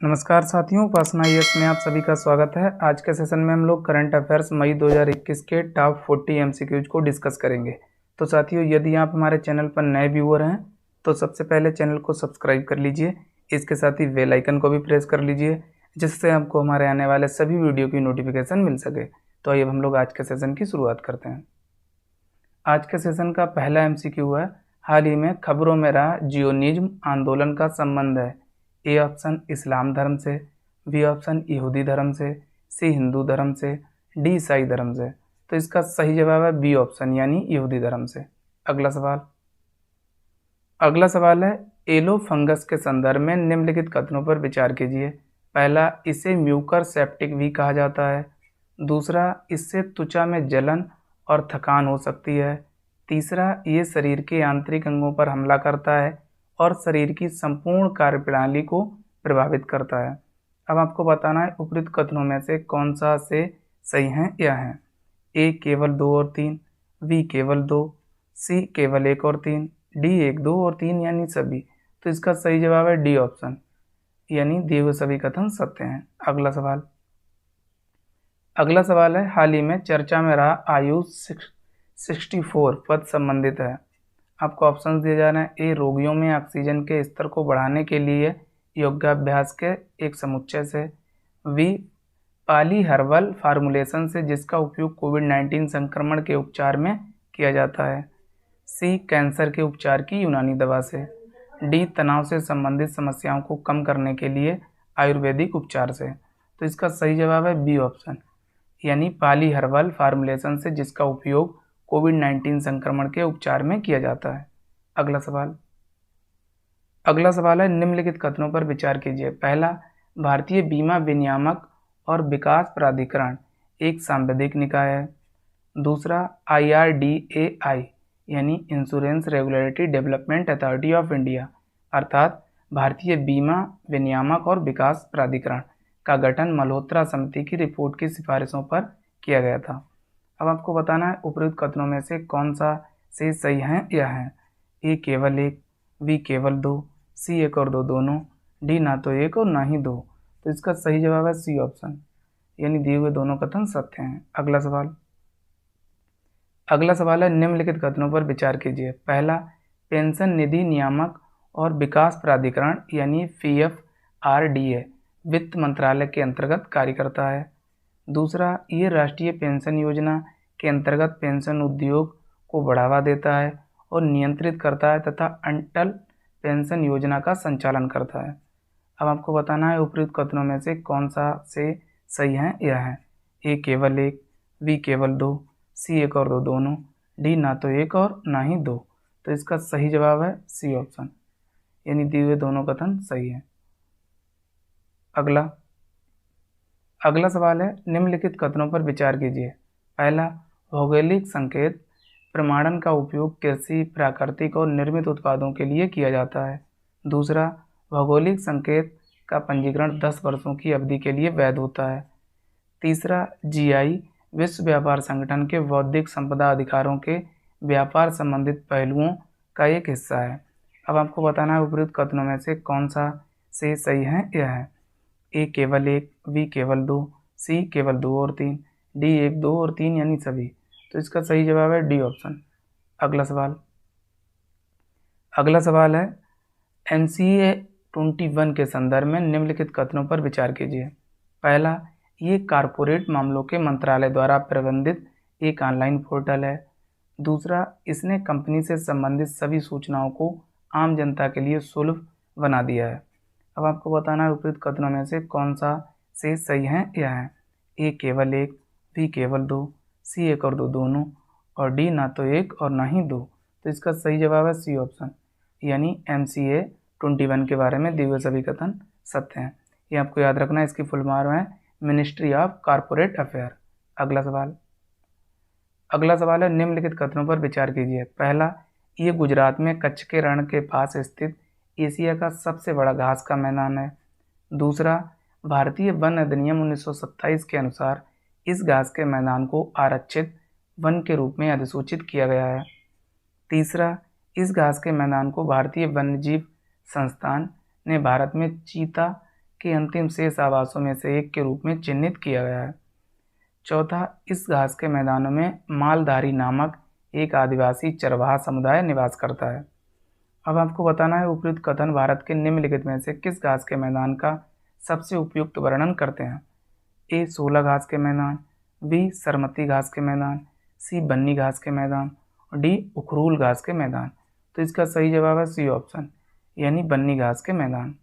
नमस्कार साथियों, उपासना यस में आप सभी का स्वागत है। आज के सेशन में हम लोग करंट अफेयर्स मई 2021 के टॉप 40 एमसीक्यूज को डिस्कस करेंगे। तो साथियों, यदि आप हमारे चैनल पर नए व्यूअर हैं तो सबसे पहले चैनल को सब्सक्राइब कर लीजिए। इसके साथ ही बेल आइकन को भी प्रेस कर लीजिए, जिससे आपको हमारे आने वाले सभी वीडियो की नोटिफिकेशन मिल सके। तो आइए हम लोग आज के सेशन की शुरुआत करते हैं। आज के सेशन का पहला एमसीक्यू है, हाल ही में खबरों में रहा जियोनिज्म आंदोलन का संबंध है। ए ऑप्शन इस्लाम धर्म से, बी ऑप्शन यहूदी धर्म से, सी हिंदू धर्म से, डी ईसाई धर्म से। तो इसका सही जवाब है बी ऑप्शन यानी यहूदी धर्म से। अगला सवाल है, एलो फंगस के संदर्भ में निम्नलिखित कथनों पर विचार कीजिए। पहला, इसे म्यूकर सेप्टिक भी कहा जाता है। दूसरा, इससे त्वचा में जलन और थकान हो सकती है। तीसरा, ये शरीर के आंतरिक अंगों पर हमला करता है और शरीर की संपूर्ण कार्यप्रणाली को प्रभावित करता है। अब आपको बताना है उपरोक्त कथनों में से कौन सा से सही है या है। ए केवल 2 और 3, बी केवल 2, सी केवल 1 और 3, डी 1, 2 और 3 यानी सभी। तो इसका सही जवाब है डी ऑप्शन यानी दिए हुए सभी कथन सत्य हैं। अगला सवाल है, हाल ही में चर्चा में रहा आयुष 64 पद संबंधित है। आपको ऑप्शन दिए जा रहे हैं। ए रोगियों में ऑक्सीजन के स्तर को बढ़ाने के लिए योगाभ्यास के एक समुच्चय से, बी पाली हर्बल फार्मूलेशन से जिसका उपयोग कोविड-19 संक्रमण के उपचार में किया जाता है, सी कैंसर के उपचार की यूनानी दवा से, डी तनाव से संबंधित समस्याओं को कम करने के लिए आयुर्वेदिक उपचार से। तो इसका सही जवाब है बी ऑप्शन यानी पाली हर्बल फार्मूलेशन से जिसका उपयोग कोविड-19 संक्रमण के उपचार में किया जाता है। अगला सवाल है, निम्नलिखित कथनों पर विचार कीजिए। पहला, भारतीय बीमा विनियामक और विकास प्राधिकरण एक सांविधिक निकाय है। दूसरा, IRDAI यानी insurance regulatory development authority of India अर्थात भारतीय बीमा विनियामक और विकास प्राधिकरण का गठन मल्होत्रा समिति की रिपोर्ट की सिफारिशों पर किया गया था। अब आपको बताना है उपरोक्त कथनों में से कौन सा से सही है या है। ए केवल 1, बी केवल 2, सी 1 और 2 दोनों, डी ना तो 1 और ना ही 2। तो इसका सही जवाब है सी ऑप्शन यानी दिए हुए दोनों कथन सत्य हैं। अगला सवाल है, निम्नलिखित कथनों पर विचार कीजिए। पहला, पेंशन निधि नियामक और विकास प्राधिकरण यानी PFRDA वित्त मंत्रालय के अंतर्गत कार्य करता है। दूसरा, ये राष्ट्रीय पेंशन योजना के अंतर्गत पेंशन उद्योग को बढ़ावा देता है और नियंत्रित करता है तथा अटल पेंशन योजना का संचालन करता है। अब आपको बताना है उपरोक्त कथनों में से कौन सा से सही है या है। ए केवल 1, बी केवल 2, सी 1 और 2 दोनों, डी ना तो 1 और ना ही 2। तो इसका सही जवाब है सी ऑप्शन यानी दिए हुए दोनों कथन सही है। अगला सवाल है, निम्नलिखित कथनों पर विचार कीजिए। पहला, भौगोलिक संकेत प्रमाणन का उपयोग कृषि, प्राकृतिक और निर्मित उत्पादों के लिए किया जाता है। दूसरा, भौगोलिक संकेत का पंजीकरण 10 वर्षों की अवधि के लिए वैध होता है। तीसरा, GI विश्व व्यापार संगठन के बौद्धिक संपदा अधिकारों के व्यापार संबंधित पहलुओं का एक हिस्सा है। अब आपको बताना है उपरोक्त कथनों में से कौन सा से सही है या है। ए केवल 1, बी केवल 2, सी केवल 2 और 3, डी 1, 2 और 3 यानी सभी। तो इसका सही जवाब है डी ऑप्शन। अगला सवाल है, MCA 21 के संदर्भ में निम्नलिखित कथनों पर विचार कीजिए। पहला, ये कारपोरेट मामलों के मंत्रालय द्वारा प्रबंधित एक ऑनलाइन पोर्टल है। दूसरा, इसने कंपनी से संबंधित सभी सूचनाओं को आम जनता के लिए सुलभ बना दिया है। अब आपको बताना है उपरोक्त कथनों में से कौन सा से सही है या है। ए केवल 1, बी केवल 2, सी 1 और 2 दोनों, और डी ना तो 1 और ना ही 2। तो इसका सही जवाब है सी ऑप्शन यानी MCA 21 के बारे में दिए हुए सभी कथन सत्य हैं। ये आपको याद रखना है। इसकी फुल फॉर्म है मिनिस्ट्री ऑफ कॉर्पोरेट अफेयर। अगला सवाल है, निम्नलिखित कथनों पर विचार कीजिए। पहला, ये गुजरात में कच्छ के रण के पास स्थित एशिया का सबसे बड़ा घास का मैदान है। दूसरा, भारतीय वन अधिनियम 1927 के अनुसार इस घास के मैदान को आरक्षित वन के रूप में अधिसूचित किया गया है। तीसरा, इस घास के मैदान को भारतीय वन्यजीव संस्थान ने भारत में चीता के अंतिम शेष आवासों में से एक के रूप में चिन्हित किया गया है। चौथा, इस घास के मैदानों में मालधारी नामक एक आदिवासी चरवाहा समुदाय निवास करता है। अब आपको बताना है उपयुक्त कथन भारत के निम्नलिखित में से किस घास के मैदान का सबसे उपयुक्त वर्णन करते हैं। ए, सोला घास के मैदान, बी, सरमती घास के मैदान, सी, बन्नी घास के मैदान और डी, उखरूल घास के मैदान। तो इसका सही जवाब है सी ऑप्शन, यानी बन्नी घास के मैदान।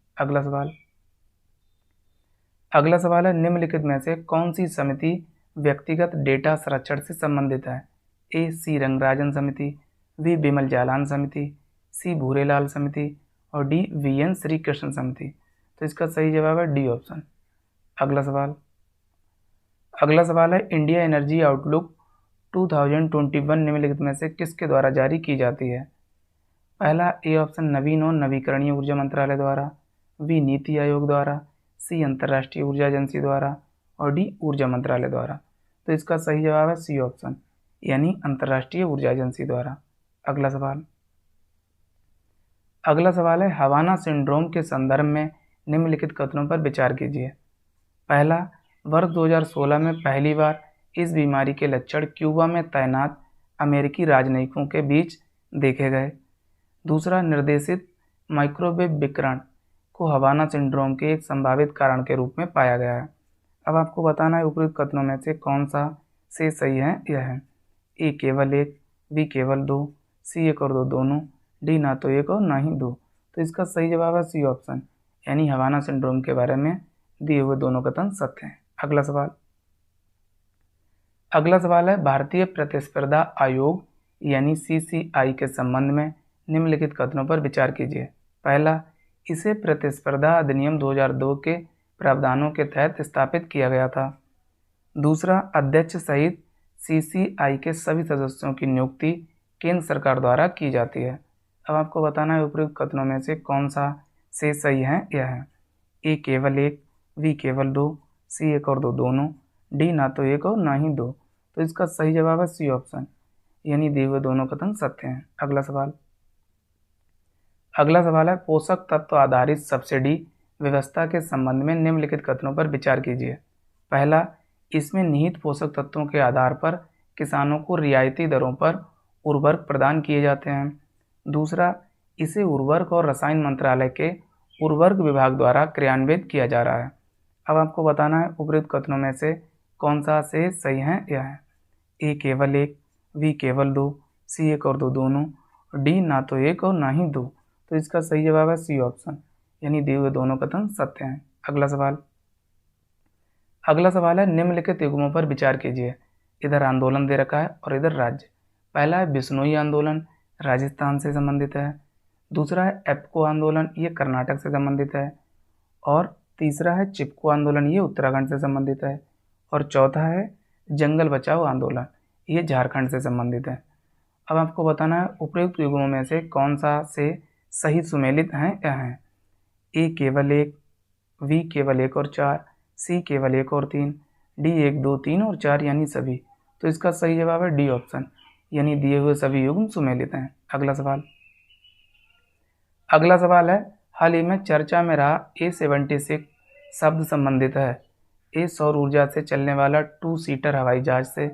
अगला सवाल है निम्नलिखित में से कौन सी समिति व्यक्तिगत डेटा संरक्षण से संबंधित है। ए, सी, रंगराजन समिति, बी, बिमल जालान समिति, सी, भूरेलाल समिति और D, V N Shri Krishna समिति। तो इसका सही जवाब है डी ऑप्शन। अगला सवाल है इंडिया एनर्जी आउटलुक 2021 निम्नलिखित में से किसके द्वारा जारी की जाती है। पहला, ए ऑप्शन, नवीन और नवीकरणीय ऊर्जा मंत्रालय द्वारा, बी, नीति आयोग द्वारा, सी, अंतर्राष्ट्रीय ऊर्जा एजेंसी द्वारा और डी, ऊर्जा मंत्रालय द्वारा। तो इसका सही जवाब है सी ऑप्शन, यानी अंतर्राष्ट्रीय ऊर्जा एजेंसी द्वारा। अगला सवाल है हवाना सिंड्रोम के संदर्भ में निम्नलिखित कथनों पर विचार कीजिए। पहला, वर्ष 2016 में पहली बार इस बीमारी के लक्षण क्यूबा में तैनात अमेरिकी राजनयिकों के बीच देखे गए। दूसरा, निर्देशित माइक्रोवेव विकिरण को हवाना सिंड्रोम के एक संभावित कारण के रूप में पाया गया है। अब आपको बताना है उपयुक्त कथनों में से कौन सा से सही है। यह है ए, केवल एक, बी, केवल दो, सी, एक और दो दोनों, डी, ना तो एक और ना ही दो। तो इसका सही जवाब है सी ऑप्शन, यानी हवाना सिंड्रोम के बारे में दिए हुए दोनों कथन सत्य हैं। अगला सवाल है भारतीय प्रतिस्पर्धा आयोग यानी सीसीआई के संबंध में निम्नलिखित कथनों पर विचार कीजिए। पहला, इसे प्रतिस्पर्धा अधिनियम 2002 के प्रावधानों के तहत स्थापित किया गया था। दूसरा, अध्यक्ष सहित सीसीआई के सभी सदस्यों की नियुक्ति केंद्र सरकार द्वारा की जाती है। अब आपको बताना है उपयुक्त कथनों में से कौन सा से सही है। यह है ए, केवल एक, बी, केवल दो, सी, एक और दो दोनों, डी, ना तो एक और ना ही दो। तो इसका सही जवाब है सी ऑप्शन, यानी दिए हुए दोनों कथन सत्य हैं। अगला सवाल है पोषक तत्व आधारित सब्सिडी व्यवस्था के संबंध में निम्नलिखित कथनों पर विचार कीजिए। पहला, इसमें निहित पोषक तत्वों के आधार पर किसानों को रियायती दरों पर उर्वरक प्रदान किए जाते हैं। दूसरा, इसे उर्वरक और रसायन मंत्रालय के उर्वरक विभाग द्वारा क्रियान्वित किया जा रहा है। अब आपको बताना है उपयुक्त कथनों में से कौन सा से सही है। यह है ए, केवल एक, बी, केवल दो, सी, एक और दो दोनों, डी, ना तो एक और ना ही दो। तो इसका सही जवाब है सी ऑप्शन, यानी दिए हुए दोनों कथन सत्य हैं। अगला सवाल है निम्नलिखित युग्मों पर विचार कीजिए। इधर आंदोलन दे रखा है और इधर राज्य। पहला है बिश्नोई आंदोलन, राजस्थान से संबंधित है। दूसरा है एप्को आंदोलन, ये कर्नाटक से संबंधित है। और तीसरा है चिपको आंदोलन, ये उत्तराखंड से संबंधित है। और चौथा है जंगल बचाओ आंदोलन, ये झारखंड से संबंधित है। अब आपको बताना है उपयुक्त युग्मों में से कौन सा से सही सुमेलित हैं। यह हैं ए, केवल एक, बी, केवल एक और चार, सी, केवल एक और तीन, डी, एक, दो, तीन और चार यानी सभी। तो इसका सही जवाब है डी ऑप्शन, यानी दिए हुए सभी युग्म सुमेलित हैं। अगला सवाल है हाल ही में चर्चा में रहा A76 शब्द संबंधित है ए, सौर ऊर्जा से चलने वाला 2 सीटर हवाई जहाज से,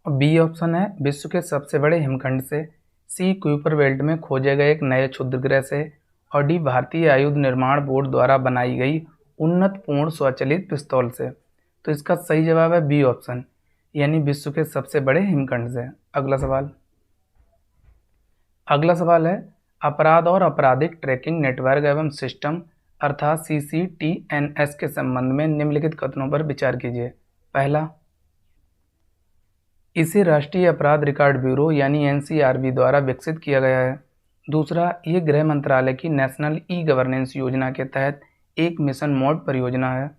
बी ऑप्शन है विश्व के सबसे बड़े हिमखंड से, सी, कुइपर बेल्ट में खोजे गए एक नए क्षुद्र ग्रह से और डी, भारतीय आयुध निर्माण बोर्ड द्वारा बनाई गई उन्नत पूर्ण स्वचालित पिस्तौल से। तो इसका सही जवाब है बी ऑप्शन, यानी विश्व के सबसे बड़े हिमखंड से। अगला सवाल है अपराध और आपराधिक ट्रैकिंग नेटवर्क एवं सिस्टम अर्थात CCTNS के संबंध में निम्नलिखित कथनों पर विचार कीजिए। पहला, इसे राष्ट्रीय अपराध रिकॉर्ड ब्यूरो यानी NCRB द्वारा विकसित किया गया है। दूसरा, ये गृह मंत्रालय की नेशनल ई-गवर्नेंस योजना के तहत एक मिशन मोड परियोजना है।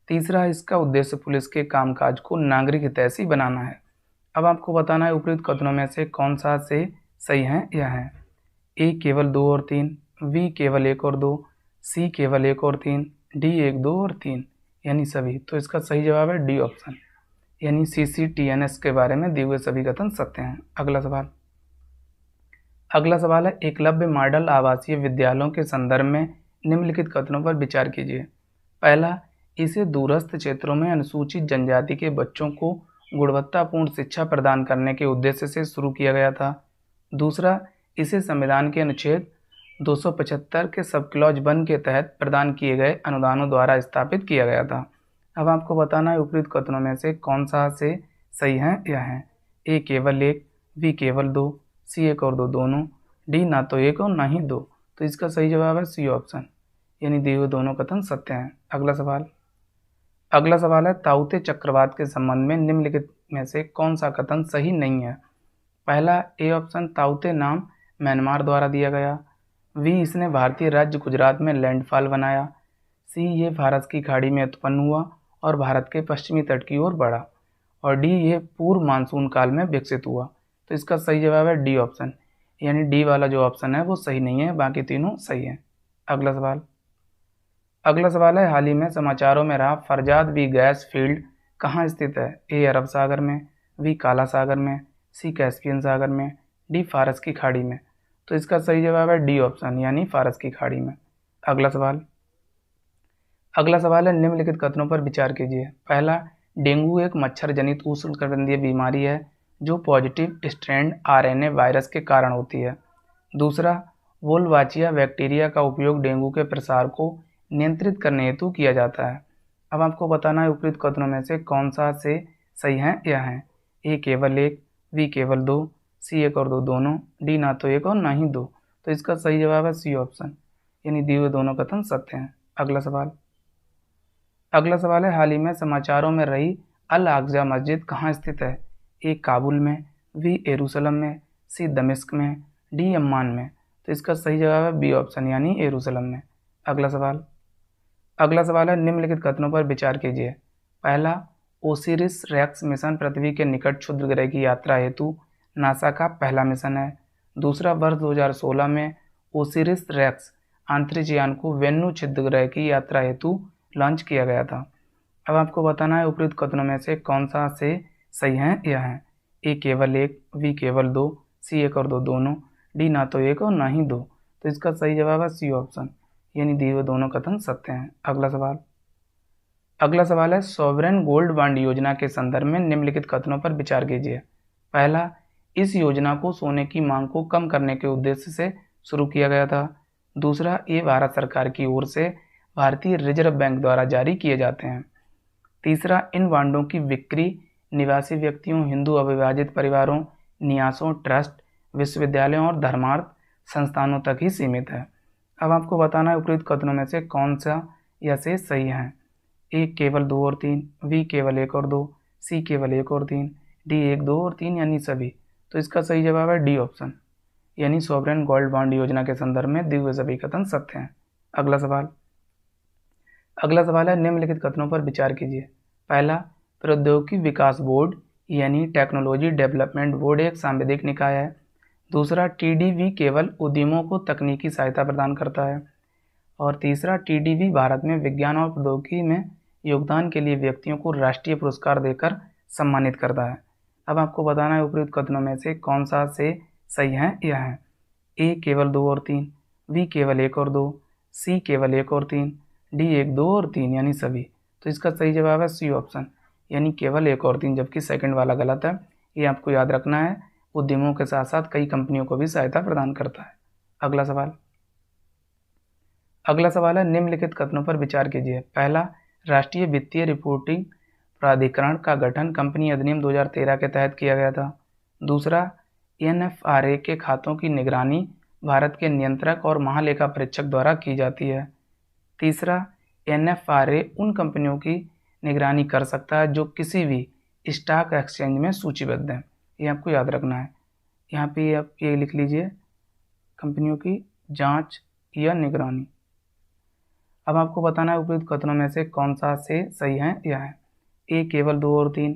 तीसरा, इसका उद्देश्य पुलिस के कामकाज को नागरिक हितैषी बनाना है। अब आपको बताना है उपयुक्त कथनों में से कौन सा से सही है। यह है ए, केवल 2 और 3, बी, केवल 1 और 2, सी, केवल 1 और 3, डी, 1, 2 और 3 यानी सभी। तो इसका सही जवाब है डी ऑप्शन, यानी CCTNS के बारे में दिए हुए सभी कथन सत्य हैं। अगला सवाल है एकलव्य मॉडल आवासीय विद्यालयों के संदर्भ में निम्नलिखित कथनों पर विचार कीजिए। पहला, इसे दूरस्थ क्षेत्रों में अनुसूचित जनजाति के बच्चों को गुणवत्तापूर्ण शिक्षा प्रदान करने के उद्देश्य से शुरू किया गया था। दूसरा, इसे संविधान के अनुच्छेद 275 के सब क्लॉज 1 के तहत प्रदान किए गए अनुदानों द्वारा स्थापित किया गया था। अब आपको बताना है उपयुक्त कथनों में से कौन सा से सही है या है। ए केवल एक, बी केवल दो, सी एक और दो दोनों, डी ना तो एक और ना ही दो। तो इसका सही जवाब है सी ऑप्शन, यानी दिए हुए दोनों कथन सत्य हैं। अगला सवाल है ताऊते चक्रवात के संबंध में निम्नलिखित में से कौन सा कथन सही नहीं है। पहला, ए ऑप्शन ताऊते नाम म्यांमार द्वारा दिया गया। वी, इसने भारतीय राज्य गुजरात में लैंडफॉल बनाया। सी, ये फारस की खाड़ी में उत्पन्न हुआ और भारत के पश्चिमी तट की ओर बढ़ा। और डी, ये पूर्व मानसून काल में विकसित हुआ। तो इसका सही जवाब है डी ऑप्शन, यानी डी वाला जो ऑप्शन है वो सही नहीं है, बाकी तीनों सही हैं। अगला सवाल है हाल ही में समाचारों में रहा फरजाद बी गैस फील्ड कहाँ स्थित है। ए अरब सागर में, बी काला सागर में, सी कैस्पियन सागर में, डी फारस की खाड़ी में। तो इसका सही जवाब है डी ऑप्शन, यानी फारस की खाड़ी में। अगला सवाल है निम्नलिखित कथनों पर विचार कीजिए। पहला, डेंगू एक मच्छर जनित उष्णकटिबंधीय बीमारी है जो पॉजिटिव स्ट्रैंड आरएनए वायरस के कारण होती है। दूसरा, वोल्वाचिया बैक्टीरिया का उपयोग डेंगू के प्रसार को नियंत्रित करने हेतु किया जाता है। अब आपको बताना है उपयुक्त कथनों में से कौन सा से सही है या है। ए केवल एक, बी केवल दो, सी एक और दो दोनों, डी ना तो एक और ना ही दो। तो इसका सही जवाब है सी ऑप्शन, यानी दिए हुए दोनों कथन सत्य हैं। अगला सवाल है हाल ही में समाचारों में रही अल अक्सा मस्जिद कहाँ स्थित है। ए काबुल में, बी यरूशलेम में, सी दमिश्क में, डी अम्मान में। तो इसका सही जवाब है बी ऑप्शन, यानी यरूशलेम में। अगला सवाल है निम्नलिखित कथनों पर विचार कीजिए। पहला, ओसिरिस रेक्स मिशन पृथ्वी के निकट क्षुद्र ग्रह की यात्रा हेतु नासा का पहला मिशन है। दूसरा, वर्ष 2016 में ओसिरिस रेक्स अंतरिक्ष यान को वेन्यू क्षुद्र ग्रह की यात्रा हेतु लॉन्च किया गया था। अब आपको बताना है उपयुक्त कथनों में से कौन सा से सही है या है। ए केवल एक, बी केवल दो, सी एक और दो दोनों, डी ना तो एक और ना ही दो। तो इसका सही जवाब है सी ऑप्शन, यानी दिए हुए दोनों कथन सत्य हैं। अगला सवाल है सॉवरेन गोल्ड बॉन्ड योजना के संदर्भ में निम्नलिखित कथनों पर विचार कीजिए। पहला, इस योजना को सोने की मांग को कम करने के उद्देश्य से शुरू किया गया था। दूसरा, ये भारत सरकार की ओर से भारतीय रिजर्व बैंक द्वारा जारी किए जाते हैं। तीसरा, इन बॉन्डों की बिक्री निवासी व्यक्तियों, हिंदू अविभाजित परिवारों, न्यासों, ट्रस्ट, विश्वविद्यालयों और धर्मार्थ संस्थानों तक ही सीमित है। अब आपको बताना है उपयुक्त कथनों में से कौन सा या से सही है। ए केवल दो और तीन, बी केवल एक और दो, सी केवल एक और तीन, डी एक दो और तीन यानी सभी। तो इसका सही जवाब है डी ऑप्शन, यानी सॉवरेन गोल्ड बॉन्ड योजना के संदर्भ में दिए हुए सभी कथन सत्य हैं। अगला सवाल है निम्नलिखित कथनों पर विचार कीजिए। पहला, प्रौद्योगिकी विकास बोर्ड यानी टेक्नोलॉजी डेवलपमेंट बोर्ड एक सांविधिक निकाय है। दूसरा, टीडीबी केवल उद्यमों को तकनीकी सहायता प्रदान करता है। और तीसरा, टीडीबी भारत में विज्ञान और प्रौद्योगिकी में योगदान के लिए व्यक्तियों को राष्ट्रीय पुरस्कार देकर सम्मानित करता है। अब आपको बताना है उपयुक्त कथनों में से कौन सा से सही है या है। ए केवल दो और तीन, बी केवल एक और दो, सी केवल एक और तीन, डी एक दो और तीन यानी सभी। तो इसका सही जवाब है सी ऑप्शन, यानी केवल एक और तीन, जबकि सेकंड वाला गलत है। ये आपको याद रखना है, उद्यमों के साथ साथ कई कंपनियों को भी सहायता प्रदान करता है। अगला सवाल है निम्नलिखित कथनों पर विचार कीजिए। पहला, राष्ट्रीय वित्तीय रिपोर्टिंग प्राधिकरण का गठन कंपनी अधिनियम 2013 के तहत किया गया था। दूसरा, एनएफआरए के खातों की निगरानी भारत के नियंत्रक और महालेखा परीक्षक द्वारा की जाती है। तीसरा, एनएफआरए उन कंपनियों की निगरानी कर सकता है जो किसी भी स्टॉक एक्सचेंज में सूचीबद्ध हैं। ये आपको याद रखना है। यहाँ पे आप ये लिख लीजिए, कंपनियों की जांच या निगरानी। अब आपको बताना है उपयुक्त कथनों में से कौन सा से सही है या है। ए केवल दो और तीन,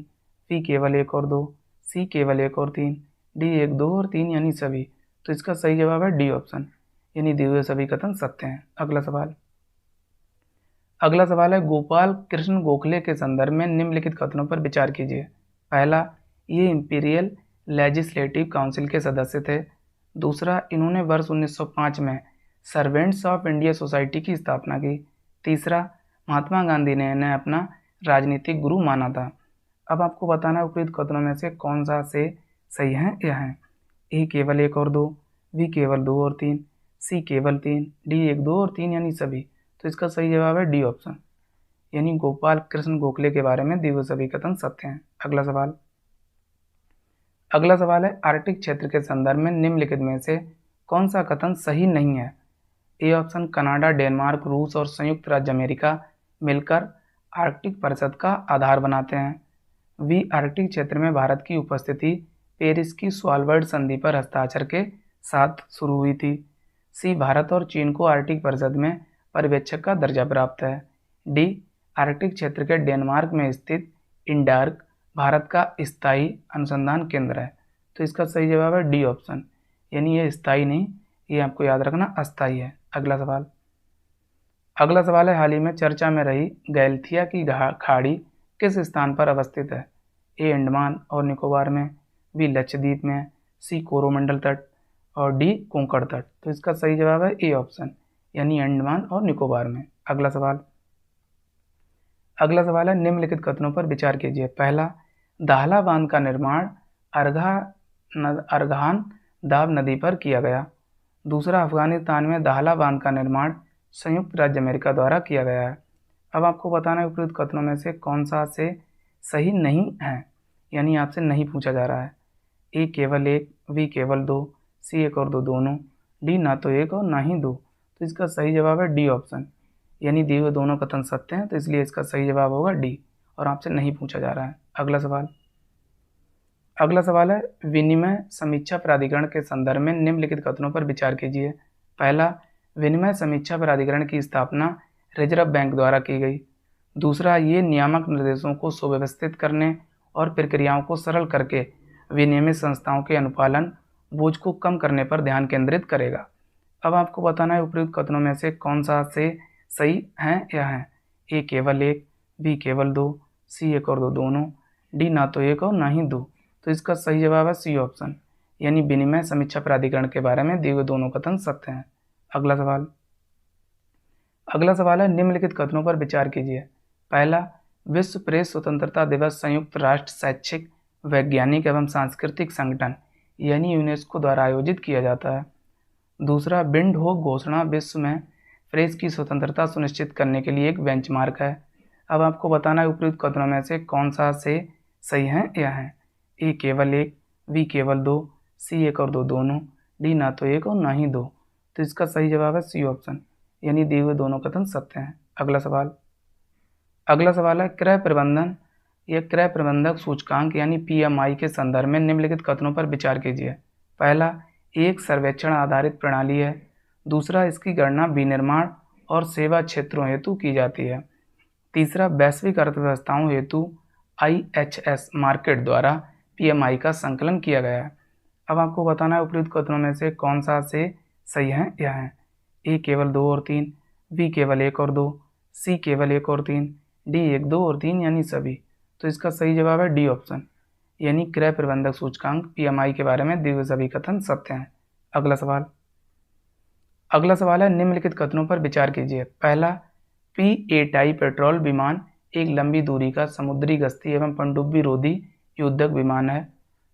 बी केवल एक और दो, सी केवल एक और तीन, डी एक दो और तीन यानी सभी। तो इसका सही जवाब है डी ऑप्शन, यानी दिए हुए सभी कथन सत्य हैं। अगला सवाल है गोपाल कृष्ण गोखले के संदर्भ में निम्नलिखित कथनों पर विचार कीजिए। पहला, ये इंपीरियल लेजिस्लेटिव काउंसिल के सदस्य थे। दूसरा, इन्होंने वर्ष 1905 में सर्वेंट्स ऑफ इंडिया सोसाइटी की स्थापना की। तीसरा, महात्मा गांधी ने इन्हें अपना राजनीतिक गुरु माना था। अब आपको बताना है उपरोक्त कथनों में से कौन सा से सही है या है। ए केवल 1 और 2, बी केवल 2 और 3, सी केवल 3, डी 1, 2 और 3 यानी सभी। तो इसका सही जवाब है डी ऑप्शन, यानी गोपाल कृष्ण गोखले के बारे में दिए हुए सभी कथन सत्य हैं। अगला सवाल है आर्कटिक क्षेत्र के संदर्भ में निम्नलिखित में से कौन सा कथन सही नहीं है। ए ऑप्शन, कनाडा, डेनमार्क, रूस और संयुक्त राज्य अमेरिका मिलकर आर्कटिक परिषद का आधार बनाते हैं। बी, आर्कटिक क्षेत्र में भारत की उपस्थिति पेरिस की स्वालबर्ड संधि पर हस्ताक्षर के साथ शुरू हुई थी। सी, भारत और चीन को आर्कटिक परिषद में पर्यवेक्षक का दर्जा प्राप्त है। डी, आर्कटिक क्षेत्र के डेनमार्क में स्थित इंडार्क भारत का स्थायी अनुसंधान केंद्र है। तो इसका सही जवाब है डी ऑप्शन, यानी ये स्थायी नहीं, ये आपको याद रखना अस्थायी है। अगला सवाल है हाल ही में चर्चा में रही गैल्थिया की खाड़ी किस स्थान पर अवस्थित है। ए, अंडमान और निकोबार में, बी, लक्षद्वीप में, सी, कोरोमंडल तट और डी, कोंकण तट। तो इसका सही जवाब है ए ऑप्शन, यानी अंडमान और निकोबार में। अगला सवाल है निम्नलिखित कथनों पर विचार कीजिए। पहला, दाहला बांध का निर्माण अर्घान दाब नदी पर किया गया। दूसरा, अफगानिस्तान में दाहला बांध का निर्माण संयुक्त राज्य अमेरिका द्वारा किया गया है। अब आपको बताना है उपरोक्त कथनों में से कौन सा से सही नहीं है, यानी आपसे नहीं पूछा जा रहा है। ए केवल 1, बी केवल 2, सी 1 और 2 दोनों, डी ना तो 1 और ना ही 2। तो इसका सही जवाब है डी ऑप्शन, यानी दिए हुए दोनों कथन सत्य हैं, तो इसलिए इसका सही जवाब होगा डी और आपसे नहीं पूछा जा रहा है। अगला सवाल है विनिमय समीक्षा प्राधिकरण के संदर्भ में निम्नलिखित कथनों पर विचार कीजिए। पहला, विनिमय समीक्षा प्राधिकरण की स्थापना रिजर्व बैंक द्वारा की गई। दूसरा, ये नियामक निर्देशों को सुव्यवस्थित करने और प्रक्रियाओं को सरल करके विनियमित संस्थाओं के अनुपालन बोझ को कम करने पर ध्यान केंद्रित करेगा। अब आपको बताना है उपयुक्त कथनों में से कौन सा से सही है या है। ए केवल 1, बी केवल 2, सी 1 और 2 दोनों, डी ना तो 1 और ना ही 2। तो इसका सही जवाब है सी ऑप्शन, यानी विनिमय समीक्षा प्राधिकरण के बारे में दिए हुए दोनों कथन सत्य हैं। अगला सवाल है निम्नलिखित कथनों पर विचार कीजिए। पहला, विश्व प्रेस स्वतंत्रता दिवस संयुक्त राष्ट्र शैक्षिक, वैज्ञानिक एवं सांस्कृतिक संगठन यानी यूनेस्को द्वारा आयोजित किया जाता है। दूसरा, विंडहोक घोषणा विश्व में प्रेस की स्वतंत्रता सुनिश्चित करने के लिए एक बेंचमार्क है। अब आपको बताना है उपयुक्त कथनों में से कौन सा से सही है या है। ए केवल 1, बी केवल 2, सी 1 और 2 दोनों, डी ना तो 1 और ना ही 2। तो इसका सही जवाब है सी ऑप्शन, यानी दिए हुए दोनों कथन सत्य हैं। अगला सवाल है क्रय प्रबंधन या क्रय प्रबंधक सूचकांक यानी PMI के संदर्भ में निम्नलिखित कथनों पर विचार कीजिए। पहला, एक सर्वेक्षण आधारित प्रणाली है। दूसरा, इसकी गणना विनिर्माण और सेवा क्षेत्रों हेतु की जाती है। तीसरा, वैश्विक अर्थव्यवस्थाओं हेतु IHS मार्केट द्वारा PMI का संकलन किया गया है। अब आपको बताना है उपयुक्त कथनों में से कौन सा से सही है या है। ए केवल 2 और 3, बी केवल 1 और 2, सी केवल 1 और 3, डी 1, 2 और 3 यानी सभी। तो इसका सही जवाब है डी ऑप्शन, यानी क्रय प्रबंधक सूचकांक PMI के बारे में दिए हुए सभी कथन सत्य हैं। अगला सवाल है निम्नलिखित कथनों पर विचार कीजिए। पहला, P-8I पेट्रोल विमान एक लंबी दूरी का समुद्री गश्ती एवं पनडुब्बी रोधी युद्धक विमान है।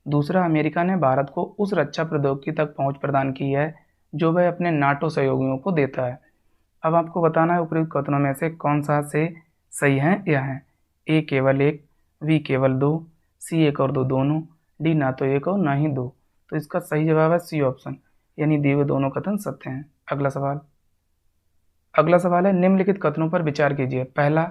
दूसरा, अमेरिका ने भारत को उस रक्षा प्रौद्योगिकी तक पहुंच प्रदान की है जो वह अपने नाटो सहयोगियों को देता है। अब आपको बताना है उपयुक्त कथनों में से कौन सा से सही है या है। ए केवल 1, बी केवल 2, सी 1 और 2 दोनों, डी ना तो 1 और ना ही 2। तो इसका सही जवाब है सी ऑप्शन, यानी दिए हुए दोनों कथन सत्य हैं। अगला सवाल है निम्नलिखित कथनों पर विचार कीजिए। पहला,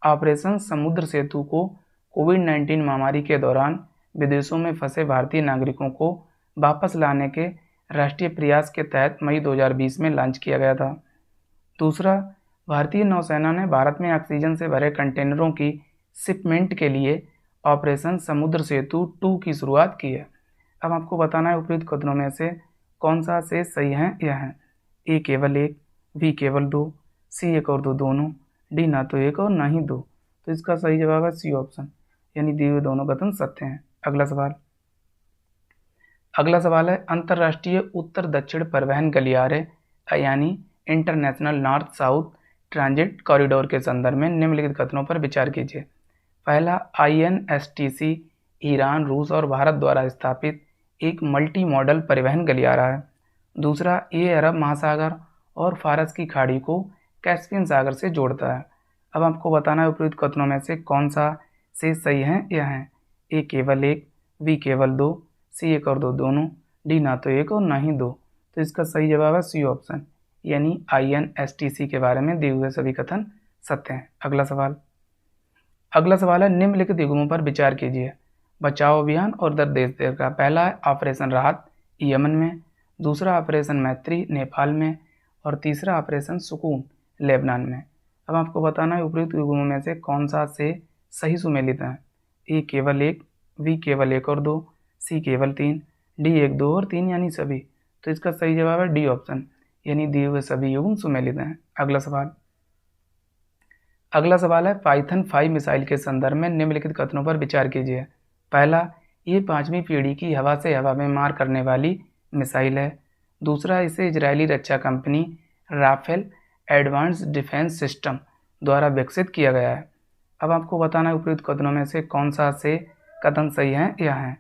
ऑपरेशन समुद्र सेतु को कोविड-19 महामारी के दौरान विदेशों में फंसे भारतीय नागरिकों को वापस लाने के राष्ट्रीय प्रयास के तहत मई 2020 में लॉन्च किया गया था। दूसरा, भारतीय नौसेना ने भारत में ऑक्सीजन से भरे कंटेनरों की शिपमेंट के लिए ऑपरेशन समुद्र सेतु 2 की शुरुआत की है। अब आपको बताना है उपयुक्त कथनों में से कौन सा से सही है या है। ए केवल 1, बी केवल 2, सी 1 और 2 दोनों, डी ना तो 1 और ना ही 2। तो इसका सही जवाब है सी ऑप्शन, यानी दिए हुए दोनों कथन सत्य हैं। अगला सवाल है अंतर्राष्ट्रीय उत्तर दक्षिण परिवहन गलियारे यानी international north south transit corridor के संदर्भ में निम्नलिखित कथनों पर विचार कीजिए। पहला, INSTC ईरान, रूस और भारत द्वारा स्थापित एक मल्टी मॉडल परिवहन गलियारा है। दूसरा, ये अरब महासागर और फारस की खाड़ी को कैस्पियन सागर से जोड़ता है। अब आपको बताना है उपयुक्त कथनों में से कौन सा से सही है या है। ए केवल एक, बी केवल दो, सी एक और दो दोनों, डी ना तो एक और ना ही दो। तो इसका सही जवाब है सी ऑप्शन, यानी INSTC के बारे में दिए हुए सभी कथन सत्य हैं। अगला सवाल है निम्नलिखित युग्मों पर विचार कीजिए। बचाव अभियान और दर देश देर का। पहला है ऑपरेशन राहत यमन में, दूसरा ऑपरेशन मैत्री नेपाल में और तीसरा ऑपरेशन सुकून लेबनान में। अब आपको बताना है उपयुक्त युग्मों में से कौन सा से सही सुमेलित है। ए केवल एक, बी केवल एक और दो, सी केवल तीन, डी एक दो और तीन यानी सभी। तो इसका सही जवाब है डी ऑप्शन, यानी दिए हुए सभी युग्म सुमेलित हैं। अगला सवाल है पाइथन 5 मिसाइल के संदर्भ में निम्नलिखित कथनों पर विचार कीजिए। पहला, ये 5वीं पीढ़ी की हवा से हवा में मार करने वाली मिसाइल है। दूसरा, इसे इजरायली रक्षा company Rafael advance defence system द्वारा विकसित किया गया है। अब आपको बताना है उपयुक्त कथनों में से कौन सा से कथन सही है या है।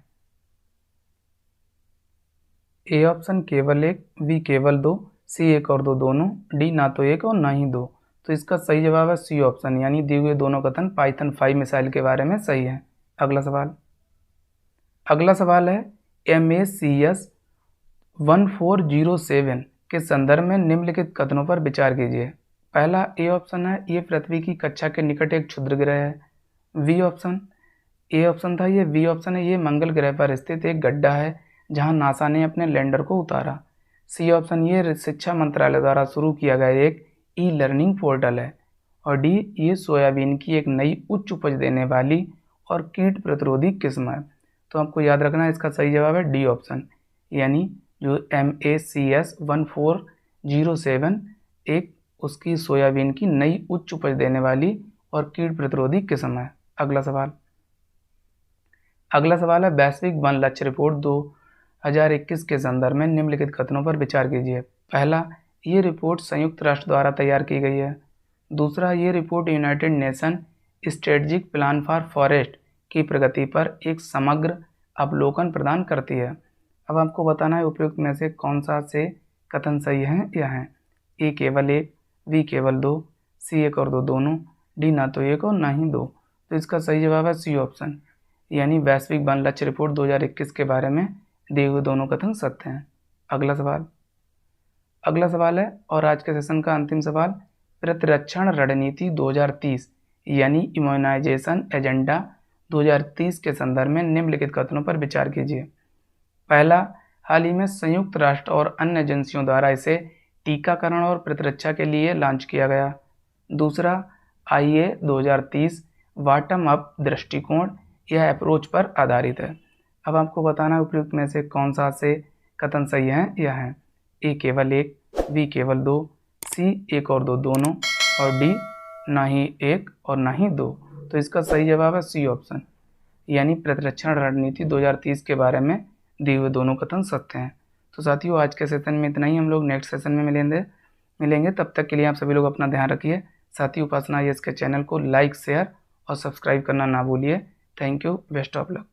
ए ऑप्शन केवल एक, बी केवल दो, सी एक और दो दोनों, डी ना तो एक और ना ही दो। तो इसका सही जवाब है सी ऑप्शन, यानी दिए हुए दोनों कथन पाइथन 5 मिसाइल के बारे में सही है। अगला सवाल है MACS 1407 के संदर्भ में निम्नलिखित कथनों पर विचार कीजिए। पहला, ए ऑप्शन है ये पृथ्वी की कक्षा के निकट एक क्षुद्र ग्रह है। ए ऑप्शन था ये, बी ऑप्शन है ये मंगल ग्रह पर स्थित एक गड्ढा है जहां नासा ने अपने लैंडर को उतारा। सी ऑप्शन ये शिक्षा मंत्रालय द्वारा शुरू किया गया एक ई-लर्निंग पोर्टल है। और डी, ये सोयाबीन की एक नई उच्च उपज देने वाली और कीट प्रतिरोधी किस्म है। तो आपको याद रखना है इसका सही जवाब है डी ऑप्शन, यानी जो MACS 1407 एक उसकी सोयाबीन की नई उच्च उपज देने वाली और कीट प्रतिरोधी किस्म है। अगला सवाल है वैश्विक वन लक्ष्य रिपोर्ट 2021 के संदर्भ में निम्नलिखित कथनों पर विचार कीजिए। पहला, ये रिपोर्ट संयुक्त राष्ट्र द्वारा तैयार की गई है। दूसरा, ये report United nation strategic plan for forest की प्रगति पर एक समग्र अवलोकन प्रदान करती है। अब आपको बताना है उपयुक्त में से कौन सा से कथन सही है या है। ए केवल एक, बी केवल दो, सी एक और दो दोनों, डी ना तो एक और ना ही दो। तो इसका सही जवाब है सी ऑप्शन, यानी वैश्विक वन लक्ष्य रिपोर्ट 2021 के बारे में दिए हुए दोनों कथन सत्य हैं। अगला सवाल है और आज के सेशन का अंतिम सवाल, प्रतिरक्षण रणनीति 2030 यानी इम्यूनाइजेशन एजेंडा 2030 के संदर्भ में निम्नलिखित कथनों पर विचार कीजिए। पहला, हाल ही में संयुक्त राष्ट्र और अन्य एजेंसियों द्वारा इसे टीकाकरण और प्रतिरक्षा के लिए लॉन्च किया गया। दूसरा, IA 2030 बॉटम अप दृष्टिकोण यह अप्रोच पर आधारित है। अब आपको बताना उपयुक्त में से कौन सा से कथन सही है या है। ए केवल एक, बी केवल दो, सी एक और दो दोनों और डी ना ही एक और ना ही दो। तो इसका सही जवाब है सी ऑप्शन, यानी प्रतिरक्षण रणनीति 2030 के बारे में दिए हुए दोनों कथन सत्य हैं। तो साथियों आज के सेशन में इतना ही, हम लोग नेक्स्ट सेशन में मिलेंगे। तब तक के लिए आप सभी लोग अपना ध्यान रखिए। साथ ही उपासना IAS के चैनल को लाइक, शेयर और सब्सक्राइब करना ना भूलिए। Thank you, best of luck.